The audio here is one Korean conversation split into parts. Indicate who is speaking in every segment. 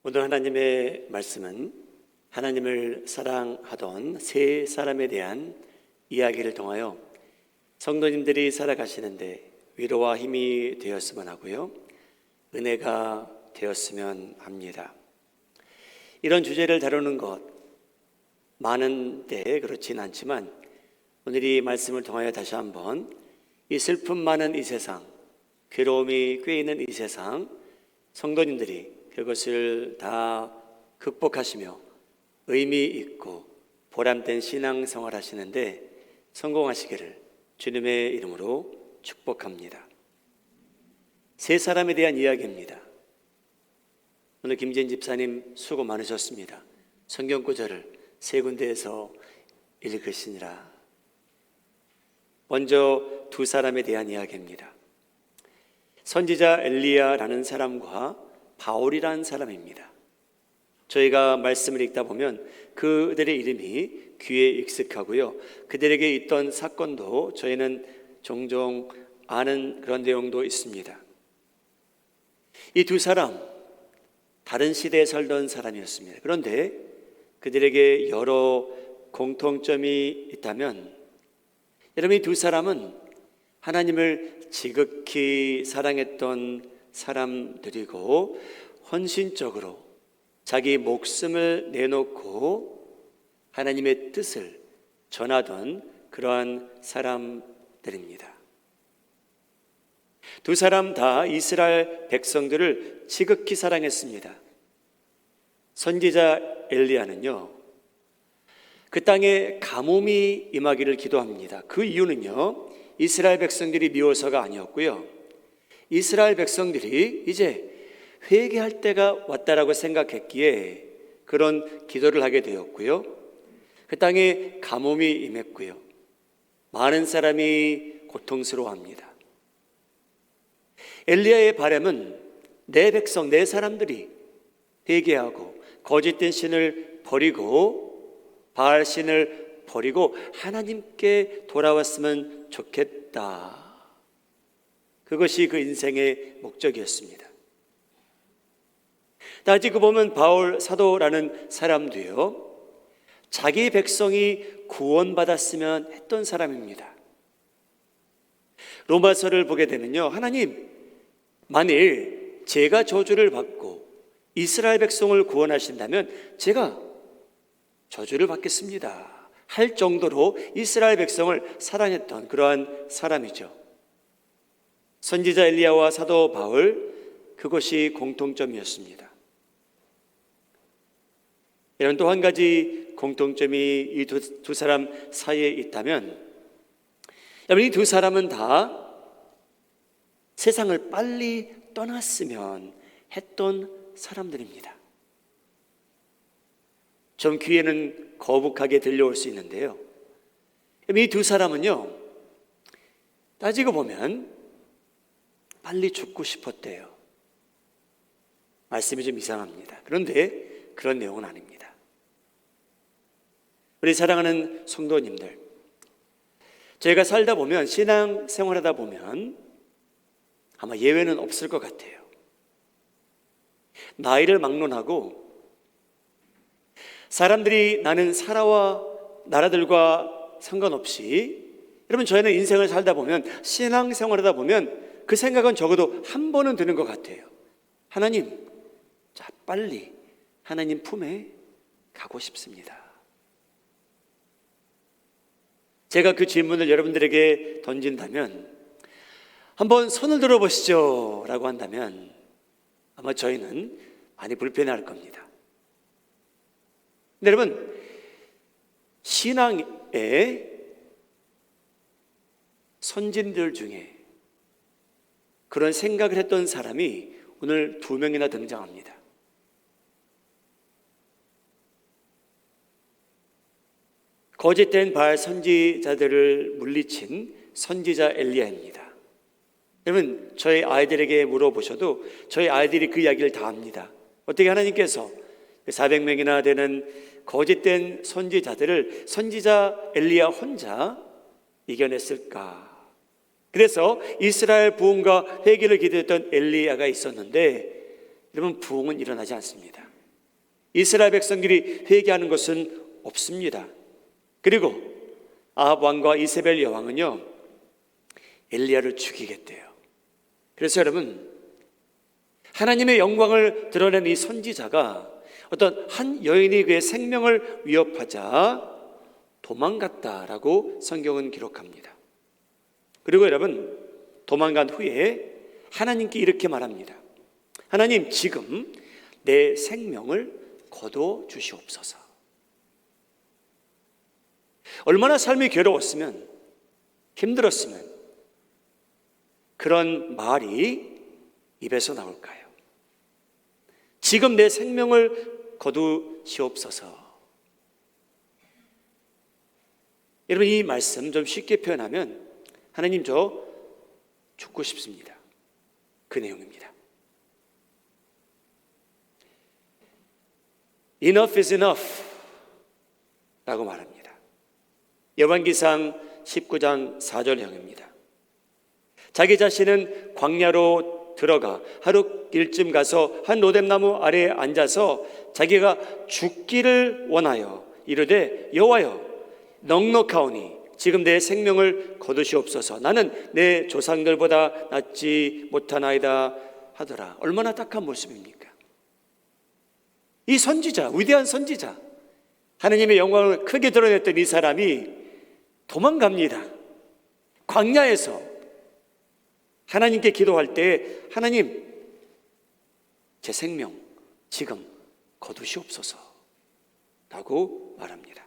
Speaker 1: 오늘 하나님의 말씀은 하나님을 사랑하던 세 사람에 대한 이야기를 통하여 성도님들이 살아가시는데 위로와 힘이 되었으면 하고요, 은혜가 되었으면 합니다. 이런 주제를 다루는 것 많은데 그렇진 않지만 오늘 이 말씀을 통하여 다시 한번 이 슬픔 많은 이 세상, 괴로움이 꽤 있는 이 세상, 성도님들이 그것을 다 극복하시며 의미 있고 보람된 신앙생활 하시는데 성공하시기를 주님의 이름으로 축복합니다. 세 사람에 대한 이야기입니다. 오늘 김재인 집사님 수고 많으셨습니다. 성경 구절을 세 군데에서 읽으시니라. 먼저 두 사람에 대한 이야기입니다. 선지자 엘리야라는 사람과 바울이라는 사람입니다. 저희가 말씀을 읽다 보면 그들의 이름이 귀에 익숙하고요, 그들에게 있던 사건도 저희는 종종 아는 그런 내용도 있습니다. 이 두 사람, 다른 시대에 살던 사람이었습니다. 그런데 그들에게 여러 공통점이 있다면, 여러분, 이 두 사람은 하나님을 지극히 사랑했던 사람들이고 헌신적으로 자기 목숨을 내놓고 하나님의 뜻을 전하던 그러한 사람들입니다. 두 사람 다 이스라엘 백성들을 지극히 사랑했습니다. 선지자 엘리야는요, 그 땅에 가뭄이 임하기를 기도합니다. 그 이유는요, 이스라엘 백성들이 미워서가 아니었고요, 이스라엘 백성들이 이제 회개할 때가 왔다라고 생각했기에 그런 기도를 하게 되었고요, 그 땅에 가뭄이 임했고요, 많은 사람이 고통스러워합니다. 엘리야의 바람은 내 백성, 내 사람들이 회개하고 거짓된 신을 버리고 바알 신을 버리고 하나님께 돌아왔으면 좋겠다. 그것이 그 인생의 목적이었습니다. 따지고 보면 바울 사도라는 사람도요, 자기 백성이 구원받았으면 했던 사람입니다. 로마서를 보게 되면요, 하나님, 만일 제가 저주를 받고 이스라엘 백성을 구원하신다면 제가 저주를 받겠습니다 할 정도로 이스라엘 백성을 사랑했던 그러한 사람이죠. 선지자 엘리야와 사도 바울, 그것이 공통점이었습니다. 이런 또 한 가지 공통점이 이 두 사람 사이에 있다면, 이 두 사람은 다 세상을 빨리 떠났으면 했던 사람들입니다. 좀 귀에는 거북하게 들려올 수 있는데요, 이 두 사람은요, 따지고 보면 빨리 죽고 싶었대요. 말씀이 좀 이상합니다. 그런데 그런 내용은 아닙니다. 우리 사랑하는 성도님들, 저희가 살다 보면, 신앙 생활하다 보면 아마 예외는 없을 것 같아요. 나이를 막론하고 사람들이 나는 사라와 나라들과 상관없이, 여러분, 저희는 인생을 살다 보면, 신앙 생활하다 보면 그 생각은 적어도 한 번은 드는 것 같아요. 하나님, 자, 빨리 하나님 품에 가고 싶습니다. 제가 그 질문을 여러분들에게 던진다면, 한번 손을 들어보시죠 라고 한다면 아마 저희는 많이 불편해할 겁니다. 근데 여러분, 신앙의 선진들 중에 그런 생각을 했던 사람이 오늘 두 명이나 등장합니다. 거짓된 바알 선지자들을 물리친 선지자 엘리야입니다. 여러분, 저희 아이들에게 물어보셔도 저희 아이들이 그 이야기를 다 합니다. 어떻게 하나님께서 400명이나 되는 거짓된 선지자들을 선지자 엘리야 혼자 이겨냈을까? 그래서 이스라엘 부흥과 회개를 기도했던 엘리야가 있었는데 여러분, 부흥은 일어나지 않습니다. 이스라엘 백성들이 회개하는 것은 없습니다. 그리고 아합 왕과 이세벨 여왕은요, 엘리야를 죽이겠대요. 그래서 여러분, 하나님의 영광을 드러낸 이 선지자가 어떤 한 여인이 그의 생명을 위협하자 도망갔다라고 성경은 기록합니다. 그리고 여러분, 도망간 후에 하나님께 이렇게 말합니다. 하나님, 지금 내 생명을 거둬 주시옵소서. 얼마나 삶이 괴로웠으면, 힘들었으면 그런 말이 입에서 나올까요? 지금 내 생명을 거두시옵소서. 여러분, 이 말씀 좀 쉽게 표현하면, 하나님, 저 죽고 싶습니다. 그 내용입니다. Enough is enough 라고 말합니다. 열왕기상 19장 4절형입니다. 자기 자신은 광야로 들어가 하루 일쯤 가서 한 로뎀나무 아래에 앉아서 자기가 죽기를 원하여 이르되, 여호와여, 넉넉하오니 지금 내 생명을 거두시옵소서. 나는 내 조상들보다 낫지 못하나이다 하더라. 얼마나 딱한 모습입니까? 이 선지자, 위대한 선지자, 하나님의 영광을 크게 드러냈던 이 사람이 도망갑니다. 광야에서 하나님께 기도할 때, 하나님, 제 생명 지금 거두시옵소서 라고 말합니다.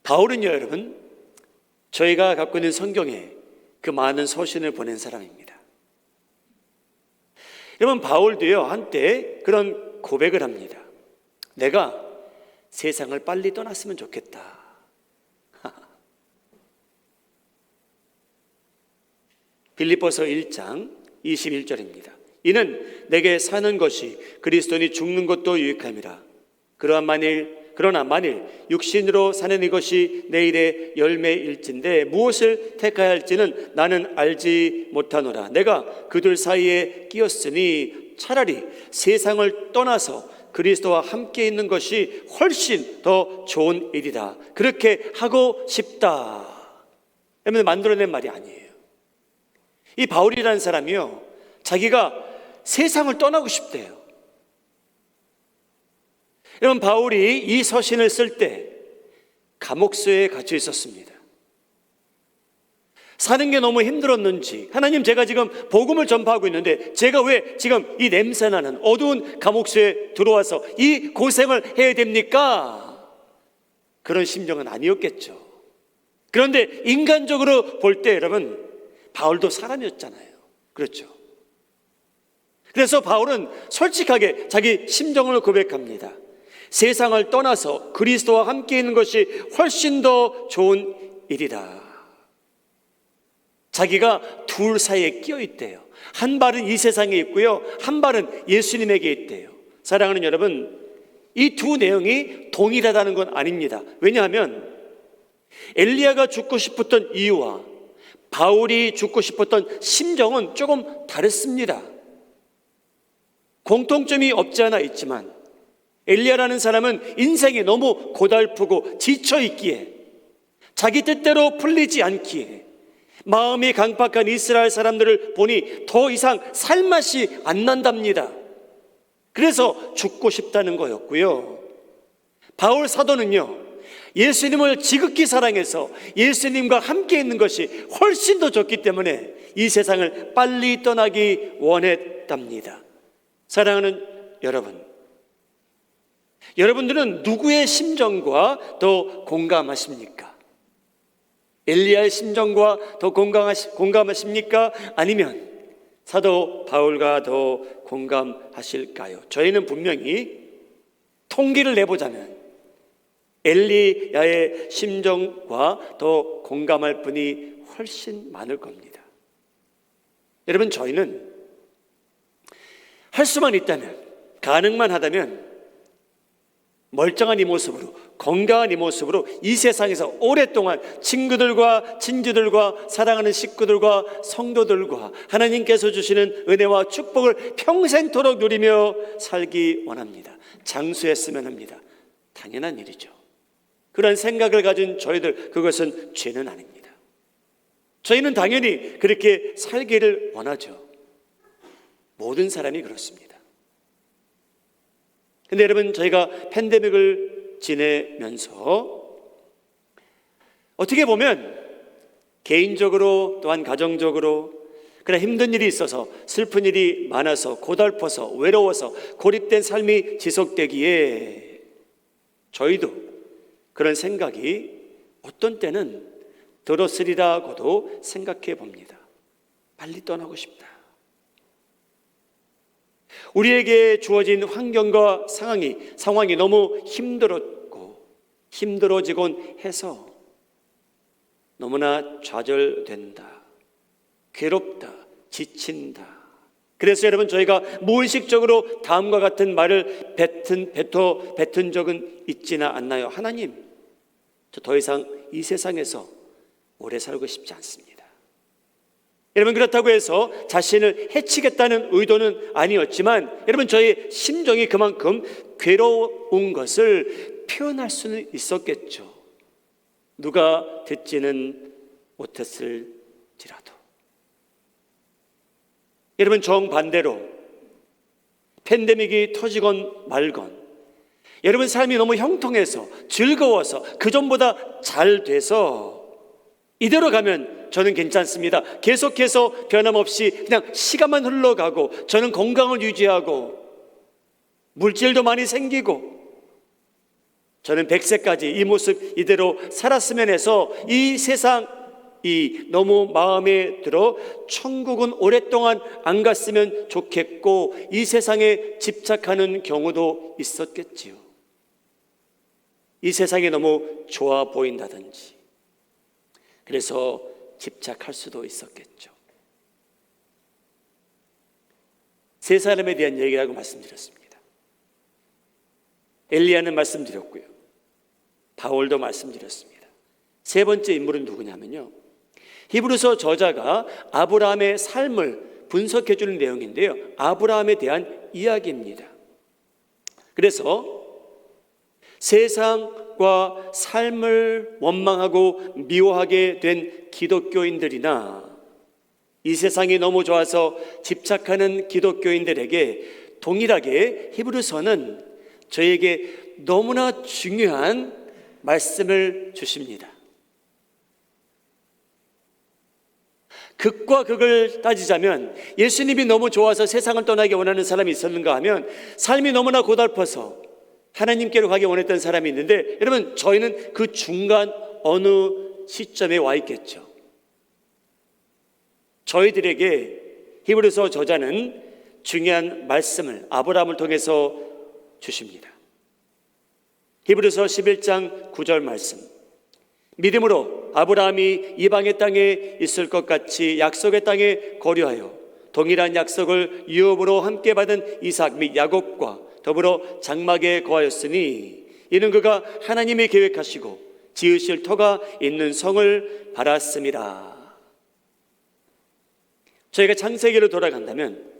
Speaker 1: 바울은요, 여러분, 저희가 갖고 있는 성경에 그 많은 서신을 보낸 사람입니다. 여러분, 바울도요, 한때 그런 고백을 합니다. 내가 세상을 빨리 떠났으면 좋겠다. 빌립보서 1장 21절입니다. 이는 내게 사는 것이 그리스도니 죽는 것도 유익함이라. 그러나 만일 육신으로 사는 이것이 내일의 열매일진데 무엇을 택하야 할지는 나는 알지 못하노라. 내가 그들 사이에 끼었으니 차라리 세상을 떠나서 그리스도와 함께 있는 것이 훨씬 더 좋은 일이다. 그렇게 하고 싶다. 여러분, 만들어낸 말이 아니에요. 이 바울이라는 사람이요, 자기가 세상을 떠나고 싶대요. 여러분, 바울이 이 서신을 쓸 때 감옥소에 갇혀 있었습니다. 사는 게 너무 힘들었는지, 하나님, 제가 지금 복음을 전파하고 있는데 제가 왜 지금 이 냄새나는 어두운 감옥소에 들어와서 이 고생을 해야 됩니까? 그런 심정은 아니었겠죠. 그런데 인간적으로 볼 때 여러분, 바울도 사람이었잖아요. 그렇죠? 그래서 바울은 솔직하게 자기 심정을 고백합니다. 세상을 떠나서 그리스도와 함께 있는 것이 훨씬 더 좋은 일이다. 자기가 둘 사이에 끼어 있대요. 한 발은 이 세상에 있고요, 한 발은 예수님에게 있대요. 사랑하는 여러분, 이 두 내용이 동일하다는 건 아닙니다. 왜냐하면 엘리야가 죽고 싶었던 이유와 바울이 죽고 싶었던 심정은 조금 다릅니다. 공통점이 없지 않아 있지만, 엘리야라는 사람은 인생이 너무 고달프고 지쳐 있기에, 자기 뜻대로 풀리지 않기에, 마음이 강팍한 이스라엘 사람들을 보니 더 이상 살맛이 안 난답니다. 그래서 죽고 싶다는 거였고요. 바울 사도는요, 예수님을 지극히 사랑해서 예수님과 함께 있는 것이 훨씬 더 좋기 때문에 이 세상을 빨리 떠나기 원했답니다. 사랑하는 여러분, 여러분들은 누구의 심정과 더 공감하십니까? 엘리야의 심정과 더 공감하십니까? 아니면 사도 바울과 더 공감하실까요? 저희는 분명히 통계를 내보자면 엘리야의 심정과 더 공감할 분이 훨씬 많을 겁니다. 여러분, 저희는 할 수만 있다면, 가능만 하다면 멀쩡한 이 모습으로, 건강한 이 모습으로 이 세상에서 오랫동안 친구들과 친지들과 사랑하는 식구들과 성도들과 하나님께서 주시는 은혜와 축복을 평생토록 누리며 살기 원합니다. 장수했으면 합니다. 당연한 일이죠. 그런 생각을 가진 저희들, 그것은 죄는 아닙니다. 저희는 당연히 그렇게 살기를 원하죠. 모든 사람이 그렇습니다. 근데 여러분, 저희가 팬데믹을 지내면서 어떻게 보면 개인적으로 또한 가정적으로 그런 힘든 일이 있어서, 슬픈 일이 많아서, 고달퍼서, 외로워서 고립된 삶이 지속되기에 저희도 그런 생각이 어떤 때는 들었으리라고도 생각해 봅니다. 빨리 떠나고 싶다. 우리에게 주어진 환경과 상황이 너무 힘들어지곤 해서 너무나 좌절된다, 괴롭다, 지친다. 그래서 여러분, 저희가 무의식적으로 다음과 같은 말을 뱉은 적은 있지는 않나요? 하나님, 저 더 이상 이 세상에서 오래 살고 싶지 않습니다. 여러분, 그렇다고 해서 자신을 해치겠다는 의도는 아니었지만, 여러분, 저의 심정이 그만큼 괴로운 것을 표현할 수는 있었겠죠. 누가 듣지는 못했을지라도. 여러분, 정반대로 팬데믹이 터지건 말건, 여러분 삶이 너무 형통해서 즐거워서 그전보다 잘 돼서 이대로 가면 저는 괜찮습니다. 계속해서 변함없이 그냥 시간만 흘러가고 저는 건강을 유지하고 물질도 많이 생기고 저는 100세까지 이 모습 이대로 살았으면 해서 이 세상이 너무 마음에 들어 천국은 오랫동안 안 갔으면 좋겠고 이 세상에 집착하는 경우도 있었겠지요. 이 세상이 너무 좋아 보인다든지 그래서 집착할 수도 있었겠죠. 세 사람에 대한 얘기라고 말씀드렸습니다. 엘리야는 말씀드렸고요, 바울도 말씀드렸습니다. 세 번째 인물은 누구냐면요, 히브리서 저자가 아브라함의 삶을 분석해 주는 내용인데요, 아브라함에 대한 이야기입니다. 그래서 세상과 삶을 원망하고 미워하게 된 기독교인들이나 이 세상이 너무 좋아서 집착하는 기독교인들에게 동일하게 히브리서는 저에게 너무나 중요한 말씀을 주십니다. 극과 극을 따지자면 예수님이 너무 좋아서 세상을 떠나기 원하는 사람이 있었는가 하면 삶이 너무나 고달퍼서 하나님께로 가기 원했던 사람이 있는데, 여러분 저희는 그 중간 어느 시점에 와 있겠죠. 저희들에게 히브리서 저자는 중요한 말씀을 아브라함을 통해서 주십니다. 히브리서 11장 9절 말씀, 믿음으로 아브라함이 이방의 땅에 있을 것 같이 약속의 땅에 거류하여 동일한 약속을 유업으로 함께 받은 이삭 및 야곱과 더불어 장막에 거하였으니 이는 그가 하나님이 계획하시고 지으실 터가 있는 성을 바랐음이라. 저희가 창세기로 돌아간다면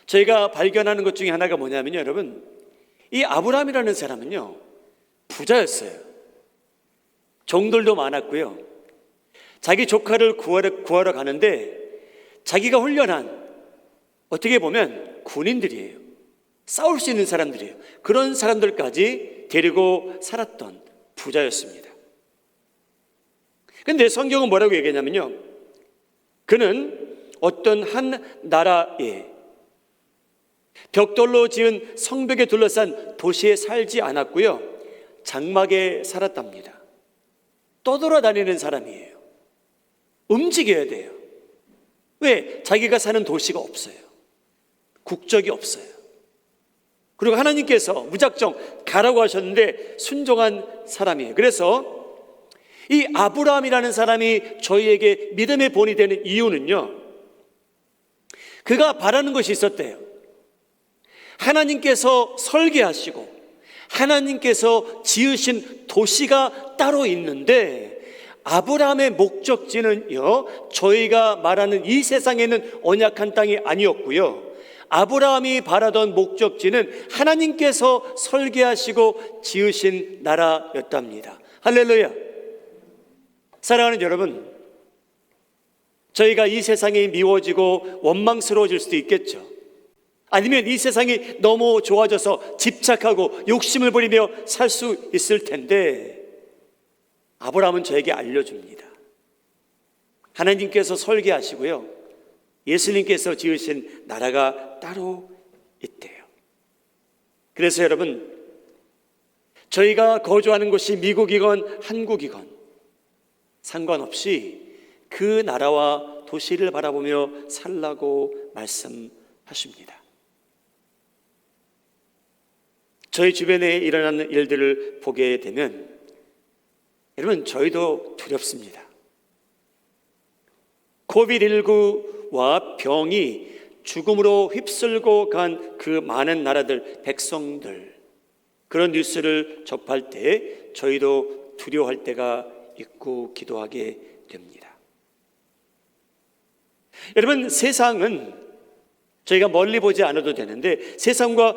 Speaker 1: 저희가 발견하는 것 중에 하나가 뭐냐면요, 여러분, 이 아브라함이라는 사람은요 부자였어요. 종들도 많았고요, 자기 조카를 구하러 가는데 자기가 훈련한, 어떻게 보면 군인들이에요. 싸울 수 있는 사람들이에요. 그런 사람들까지 데리고 살았던 부자였습니다. 그런데 성경은 뭐라고 얘기하냐면요, 그는 어떤 한 나라에 벽돌로 지은 성벽에 둘러싼 도시에 살지 않았고요, 장막에 살았답니다. 떠돌아다니는 사람이에요. 움직여야 돼요. 왜? 자기가 사는 도시가 없어요. 국적이 없어요. 그리고 하나님께서 무작정 가라고 하셨는데 순종한 사람이에요. 그래서 이 아브라함이라는 사람이 저희에게 믿음의 본이 되는 이유는요, 그가 바라는 것이 있었대요. 하나님께서 설계하시고 하나님께서 지으신 도시가 따로 있는데, 아브라함의 목적지는요, 저희가 말하는 이 세상에 있는 언약한 땅이 아니었고요, 아브라함이 바라던 목적지는 하나님께서 설계하시고 지으신 나라였답니다. 할렐루야. 사랑하는 여러분, 저희가 이 세상이 미워지고 원망스러워질 수도 있겠죠. 아니면 이 세상이 너무 좋아져서 집착하고 욕심을 부리며 살 수 있을 텐데, 아브라함은 저에게 알려줍니다. 하나님께서 설계하시고요, 예수님께서 지으신 나라가 따로 있대요. 그래서 여러분, 저희가 거주하는 곳이 미국이건 한국이건 상관없이 그 나라와 도시를 바라보며 살라고 말씀하십니다. 저희 주변에 일어나는 일들을 보게 되면 여러분, 저희도 두렵습니다. 코비드19와 병이 죽음으로 휩쓸고 간 그 많은 나라들, 백성들, 그런 뉴스를 접할 때 저희도 두려워할 때가 있고 기도하게 됩니다. 여러분, 세상은 저희가 멀리 보지 않아도 되는데, 세상과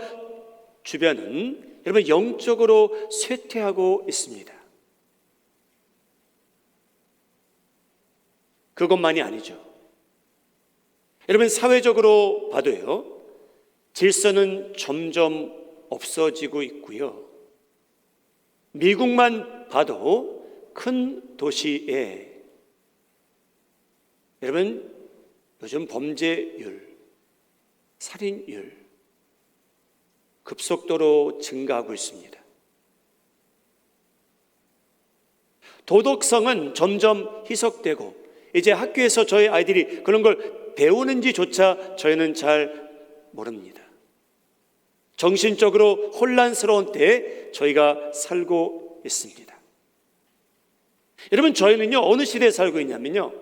Speaker 1: 주변은 여러분 영적으로 쇠퇴하고 있습니다. 그것만이 아니죠. 여러분, 사회적으로 봐도요, 질서는 점점 없어지고 있고요, 미국만 봐도 큰 도시에 여러분 요즘 범죄율, 살인율 급속도로 증가하고 있습니다. 도덕성은 점점 희석되고, 이제 학교에서 저희 아이들이 그런 걸 배우는지조차 저희는 잘 모릅니다. 정신적으로 혼란스러운 때에 저희가 살고 있습니다. 여러분, 저희는요 어느 시대에 살고 있냐면요,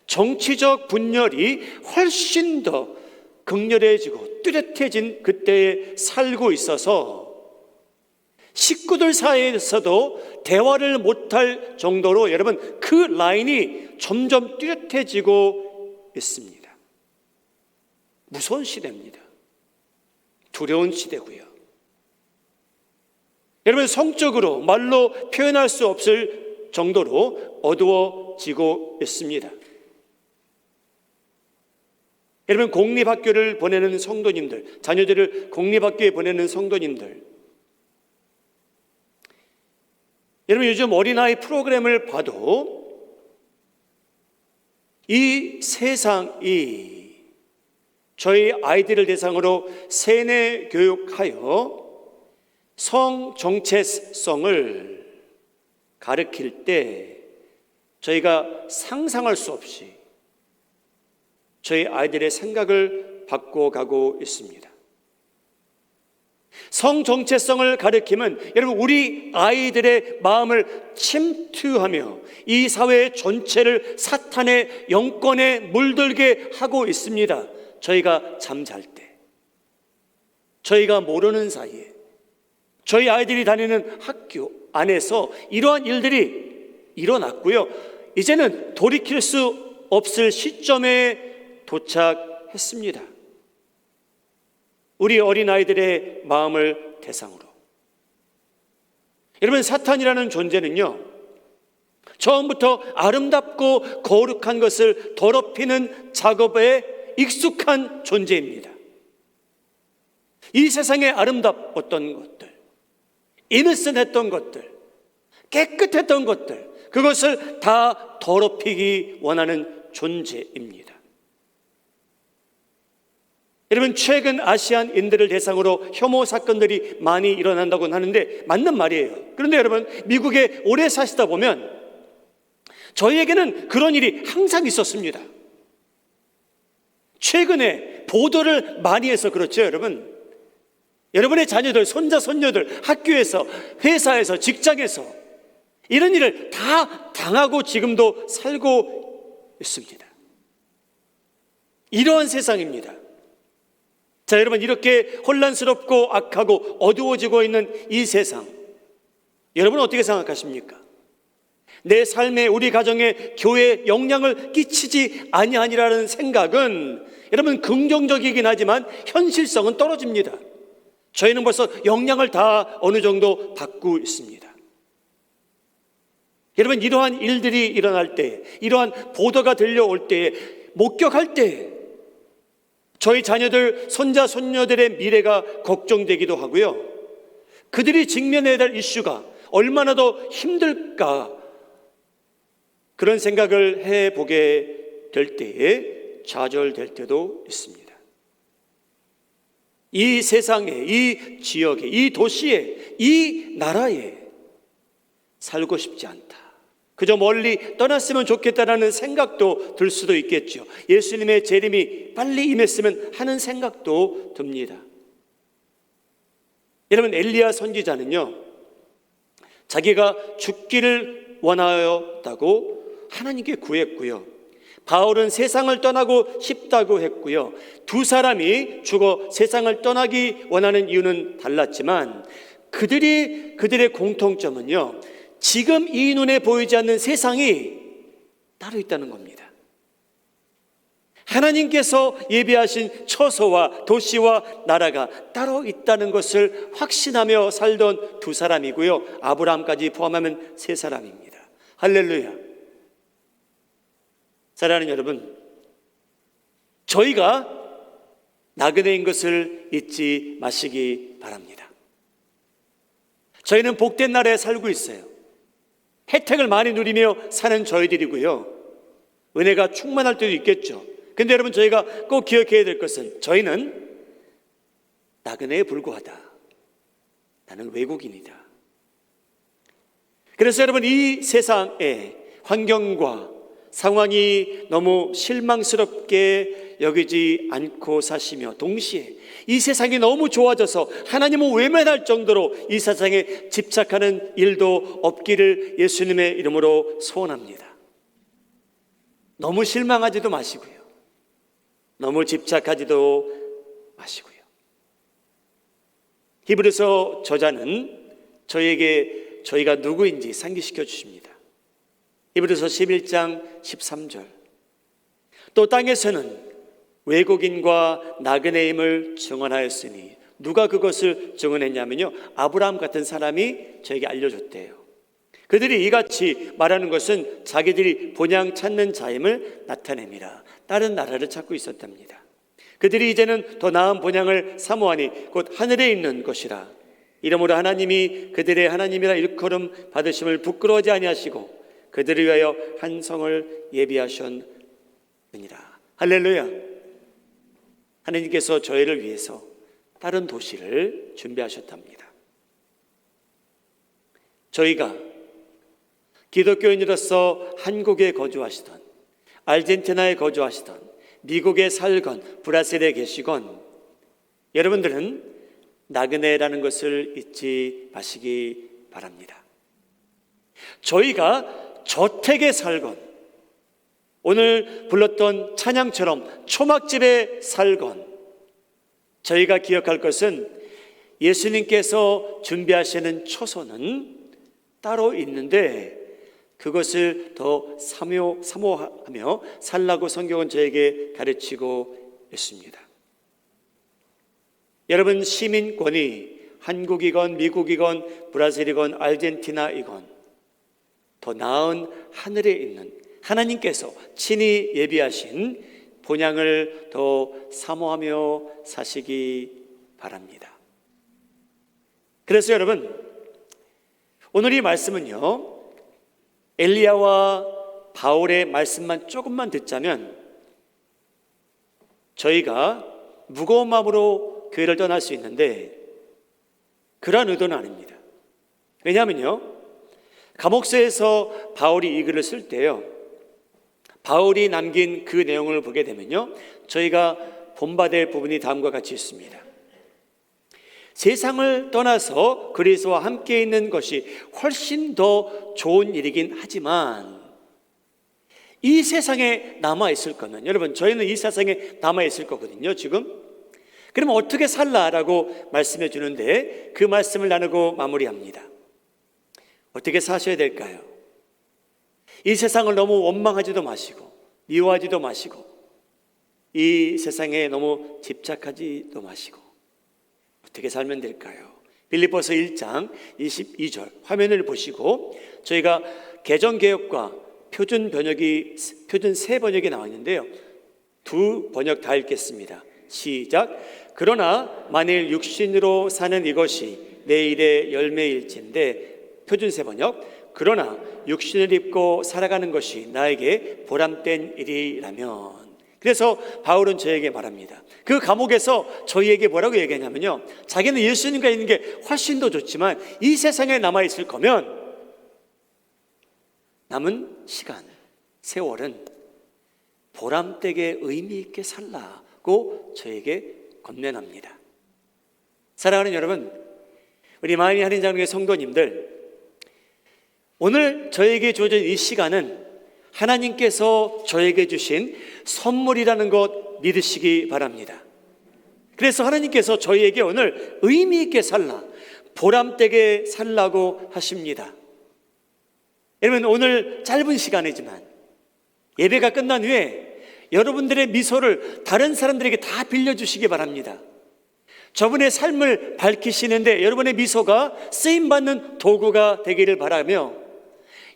Speaker 1: 정치적 분열이 훨씬 더 극렬해지고 뚜렷해진 그때에 살고 있어서 식구들 사이에서도 대화를 못할 정도로 여러분 그 라인이 점점 뚜렷해지고 있습니다. 무서운 시대입니다. 두려운 시대고요. 여러분, 성적으로 말로 표현할 수 없을 정도로 어두워지고 있습니다. 여러분, 공립학교를 보내는 성도님들, 자녀들을 공립학교에 보내는 성도님들, 여러분 요즘 어린아이 프로그램을 봐도 이 세상이 저희 아이들을 대상으로 세뇌 교육하여 성 정체성을 가르칠 때 저희가 상상할 수 없이 저희 아이들의 생각을 바꿔가고 있습니다. 성 정체성을 가르치면 여러분 우리 아이들의 마음을 침투하며 이 사회 전체를 사탄의 영권에 물들게 하고 있습니다. 저희가 잠잘 때, 저희가 모르는 사이에 저희 아이들이 다니는 학교 안에서 이러한 일들이 일어났고요, 이제는 돌이킬 수 없을 시점에 도착했습니다. 우리 어린아이들의 마음을 대상으로. 여러분, 사탄이라는 존재는요, 처음부터 아름답고 거룩한 것을 더럽히는 작업에 익숙한 존재입니다. 이 세상에 아름다웠던 것들, 이너센트했던 것들, 깨끗했던 것들, 그것을 다 더럽히기 원하는 존재입니다. 여러분, 최근 아시안인들을 대상으로 혐오 사건들이 많이 일어난다고 하는데 맞는 말이에요. 그런데 여러분, 미국에 오래 사시다 보면 저희에게는 그런 일이 항상 있었습니다. 최근에 보도를 많이 해서 그렇죠, 여러분. 여러분의 자녀들, 손자, 손녀들 학교에서, 회사에서, 직장에서 이런 일을 다 당하고 지금도 살고 있습니다. 이러한 세상입니다. 자, 여러분, 이렇게 혼란스럽고 악하고 어두워지고 있는 이 세상, 여러분 어떻게 생각하십니까? 내 삶에, 우리 가정에, 교회에 영향을 끼치지 아니하니라는 생각은 여러분 긍정적이긴 하지만 현실성은 떨어집니다. 저희는 벌써 영향을 다 어느 정도 받고 있습니다. 여러분, 이러한 일들이 일어날 때, 이러한 보도가 들려올 때, 목격할 때 저희 자녀들, 손자, 손녀들의 미래가 걱정되기도 하고요, 그들이 직면해야 될 이슈가 얼마나 더 힘들까, 그런 생각을 해보게 될 때에 좌절될 때도 있습니다. 이 세상에, 이 지역에, 이 도시에, 이 나라에 살고 싶지 않다, 그저 멀리 떠났으면 좋겠다라는 생각도 들 수도 있겠죠. 예수님의 재림이 빨리 임했으면 하는 생각도 듭니다. 여러분, 엘리야 선지자는요, 자기가 죽기를 원하였다고 하나님께 구했고요, 바울은 세상을 떠나고 싶다고 했고요, 두 사람이 죽어 세상을 떠나기 원하는 이유는 달랐지만 그들의 공통점은요, 지금 이 눈에 보이지 않는 세상이 따로 있다는 겁니다. 하나님께서 예비하신 처소와 도시와 나라가 따로 있다는 것을 확신하며 살던 두 사람이고요, 아브라함까지 포함하면 세 사람입니다. 할렐루야. 사랑하는 여러분, 저희가 나그네인 것을 잊지 마시기 바랍니다. 저희는 복된 나라에 살고 있어요. 혜택을 많이 누리며 사는 저희들이고요, 은혜가 충만할 때도 있겠죠. 근데 여러분, 저희가 꼭 기억해야 될 것은 저희는 나그네에 불과하다. 나는 외국인이다. 그래서 여러분, 이 세상의 환경과 상황이 너무 실망스럽게 여기지 않고 사시며, 동시에 이 세상이 너무 좋아져서 하나님을 외면할 정도로 이 세상에 집착하는 일도 없기를 예수님의 이름으로 소원합니다. 너무 실망하지도 마시고요, 너무 집착하지도 마시고요. 히브리서 저자는 저희에게 저희가 누구인지 상기시켜 주십니다. 히브리서 11장 13절, 또 땅에서는 외국인과 나그네임을 증언하였으니, 누가 그것을 증언했냐면요, 아브라함 같은 사람이 저에게 알려줬대요. 그들이 이같이 말하는 것은 자기들이 본향 찾는 자임을 나타냅니다. 다른 나라를 찾고 있었답니다. 그들이 이제는 더 나은 본향을 사모하니 곧 하늘에 있는 것이라. 이러므로 하나님이 그들의 하나님이라 일컬음 받으심을 부끄러워하지 아니하시고 그들을 위하여 한 성을 예비하셨느니라. 할렐루야. 하나님께서 저희를 위해서 다른 도시를 준비하셨답니다. 저희가 기독교인으로서 한국에 거주하시던, 아르헨티나에 거주하시던, 미국에 살건, 브라질에 계시건, 여러분들은 나그네라는 것을 잊지 마시기 바랍니다. 저희가 저택에 살건, 오늘 불렀던 찬양처럼 초막집에 살건, 저희가 기억할 것은 예수님께서 준비하시는 초소는 따로 있는데 그것을 더 사모하며 살라고 성경은 저에게 가르치고 있습니다. 여러분, 시민권이 한국이건 미국이건 브라질이건 아르헨티나이건 더 나은 하늘에 있는 하나님께서 친히 예비하신 본향을 더 사모하며 사시기 바랍니다. 그래서 여러분, 오늘 이 말씀은요, 엘리야와 바울의 말씀만 조금만 듣자면 저희가 무거운 마음으로 교회를 떠날 수 있는데 그러한 의도는 아닙니다. 왜냐하면요, 감옥서에서 바울이 이 글을 쓸 때요, 바울이 남긴 그 내용을 보게 되면요, 저희가 본받을 부분이 다음과 같이 있습니다. 세상을 떠나서 그리스도와 함께 있는 것이 훨씬 더 좋은 일이긴 하지만 이 세상에 남아있을 거면, 여러분 저희는 이 세상에 남아있을 거거든요. 지금 그러면 어떻게 살라라고 말씀해 주는데 그 말씀을 나누고 마무리합니다. 어떻게 사셔야 될까요? 이 세상을 너무 원망하지도 마시고 미워하지도 마시고 이 세상에 너무 집착하지도 마시고 어떻게 살면 될까요? 빌립보서 1장 22절 화면을 보시고 저희가 개정개혁과 표준 새 번역이 나와 있는데요, 두 번역 다 읽겠습니다. 시작. 그러나 만일 육신으로 사는 이것이 내일의 열매일진데, 표준 새 번역, 그러나 육신을 입고 살아가는 것이 나에게 보람된 일이라면. 그래서 바울은 저에게 말합니다. 그 감옥에서 저희에게 뭐라고 얘기하냐면요, 자기는 예수님과 있는 게 훨씬 더 좋지만 이 세상에 남아있을 거면 남은 시간, 세월은 보람되게 의미 있게 살라고 저에게 권면합니다. 사랑하는 여러분, 우리 마흔이 할인장로의 성도님들, 오늘 저에게 주어진 이 시간은 하나님께서 저에게 주신 선물이라는 것 믿으시기 바랍니다. 그래서 하나님께서 저희에게 오늘 의미 있게 살라, 보람되게 살라고 하십니다. 여러분, 오늘 짧은 시간이지만 예배가 끝난 후에 여러분들의 미소를 다른 사람들에게 다 빌려주시기 바랍니다. 저분의 삶을 밝히시는데 여러분의 미소가 쓰임받는 도구가 되기를 바라며,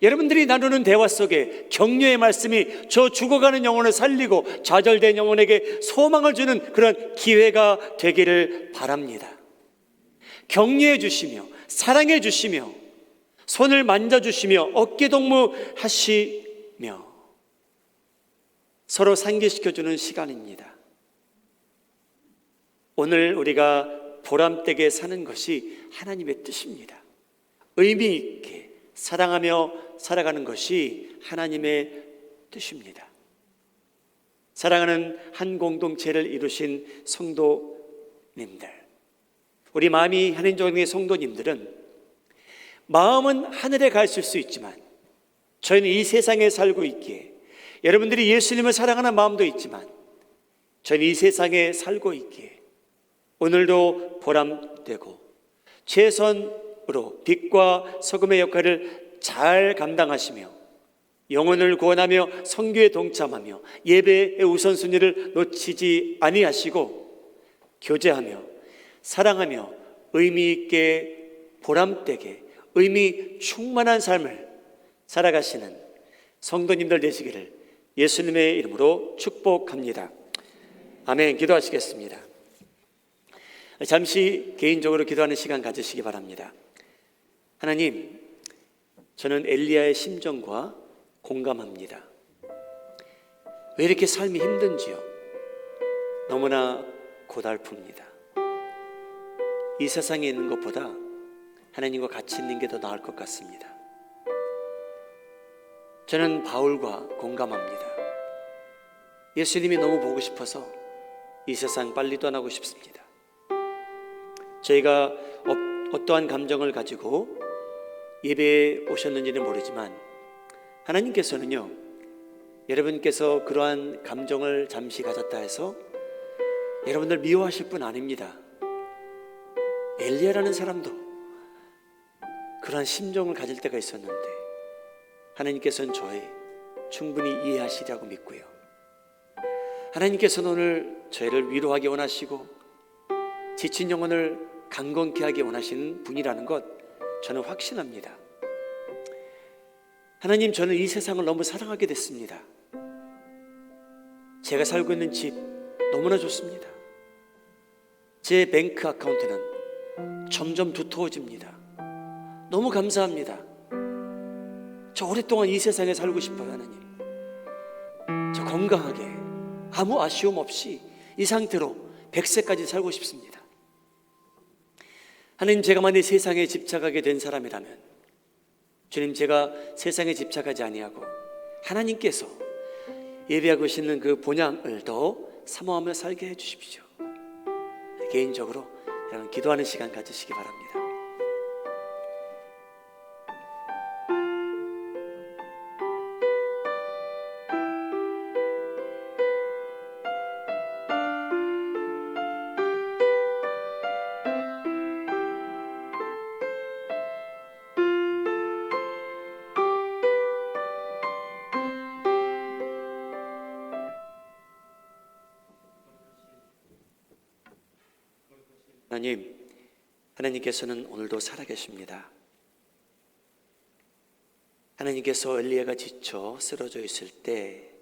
Speaker 1: 여러분들이 나누는 대화 속에 격려의 말씀이 저 죽어가는 영혼을 살리고 좌절된 영혼에게 소망을 주는 그런 기회가 되기를 바랍니다. 격려해 주시며 사랑해 주시며 손을 만져주시며 어깨동무 하시며 서로 상기시켜주는 시간입니다. 오늘 우리가 보람되게 사는 것이 하나님의 뜻입니다. 의미 있게 사랑하며 살아가는 것이 하나님의 뜻입니다. 사랑하는 한 공동체를 이루신 성도님들, 우리 마음이 한인종의 성도님들은 마음은 하늘에 가 있을 수 있지만 저희는 이 세상에 살고 있기에, 여러분들이 예수님을 사랑하는 마음도 있지만 저희는 이 세상에 살고 있기에 오늘도 보람되고 최선으로 빛과 소금의 역할을 잘 감당하시며 영혼을 구원하며 선교에 동참하며 예배의 우선순위를 놓치지 아니하시고 교제하며 사랑하며 의미 있게 보람되게 의미 충만한 삶을 살아가시는 성도님들 되시기를 예수님의 이름으로 축복합니다. 아멘. 기도하시겠습니다. 잠시 개인적으로 기도하는 시간 가지시기 바랍니다. 하나님, 저는 엘리야의 심정과 공감합니다. 왜 이렇게 삶이 힘든지요? 너무나 고달픕니다. 이 세상에 있는 것보다 하나님과 같이 있는 게 더 나을 것 같습니다. 저는 바울과 공감합니다. 예수님이 너무 보고 싶어서 이 세상 빨리 떠나고 싶습니다. 저희가 어떠한 감정을 가지고 예배에 오셨는지는 모르지만 하나님께서는요, 여러분께서 그러한 감정을 잠시 가졌다 해서 여러분들 미워하실 분 아닙니다. 엘리야라는 사람도 그러한 심정을 가질 때가 있었는데 하나님께서는 저의 충분히 이해하시리라고 믿고요, 하나님께서는 오늘 저희를 위로하기 원하시고 지친 영혼을 강건케 하기 원하시는 분이라는 것 저는 확신합니다. 하나님, 저는 이 세상을 너무 사랑하게 됐습니다. 제가 살고 있는 집 너무나 좋습니다. 제 뱅크 아카운트는 점점 두터워집니다. 너무 감사합니다. 저 오랫동안 이 세상에 살고 싶어요. 하나님, 저 건강하게 아무 아쉬움 없이 이 상태로 100세까지 살고 싶습니다. 하나님, 제가 만약 세상에 집착하게 된 사람이라면 주님, 제가 세상에 집착하지 아니하고 하나님께서 예배하고 계시는 그 본향을 더 사모하며 살게 해주십시오. 개인적으로 여러분 기도하는 시간 가지시기 바랍니다. 하나님께서는 오늘도 살아계십니다. 하나님께서 엘리야가 지쳐 쓰러져 있을 때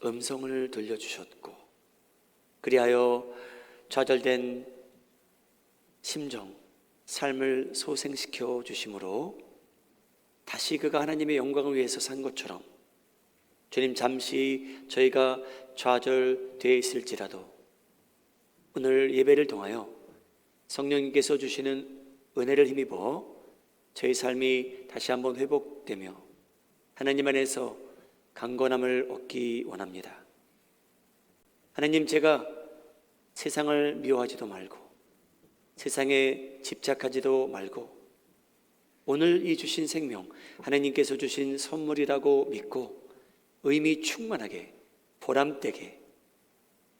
Speaker 1: 음성을 들려주셨고, 그리하여 좌절된 심정, 삶을 소생시켜 주심으로 다시 그가 하나님의 영광을 위해서 산 것처럼, 주님, 잠시 저희가 좌절되어 있을지라도 오늘 예배를 통하여 성령님께서 주시는 은혜를 힘입어 저희 삶이 다시 한번 회복되며 하나님 안에서 강건함을 얻기 원합니다. 하나님, 제가 세상을 미워하지도 말고 세상에 집착하지도 말고 오늘 이 주신 생명, 하나님께서 주신 선물이라고 믿고 의미 충만하게, 보람되게,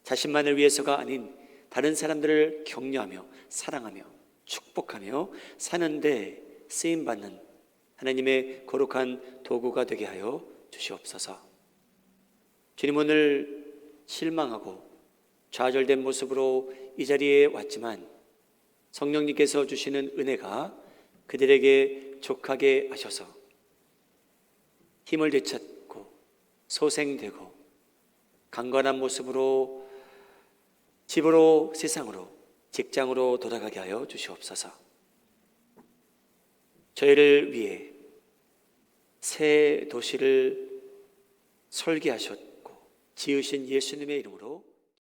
Speaker 1: 자신만을 위해서가 아닌 다른 사람들을 격려하며 사랑하며 축복하며 사는데 쓰임받는 하나님의 거룩한 도구가 되게 하여 주시옵소서. 주님, 오늘 실망하고 좌절된 모습으로 이 자리에 왔지만 성령님께서 주시는 은혜가 그들에게 족하게 하셔서 힘을 되찾고 소생되고 강건한 모습으로 집으로, 세상으로, 직장으로 돌아가게 하여 주시옵소서. 저희를 위해 새 도시를 설계하셨고 지으신 예수님의 이름으로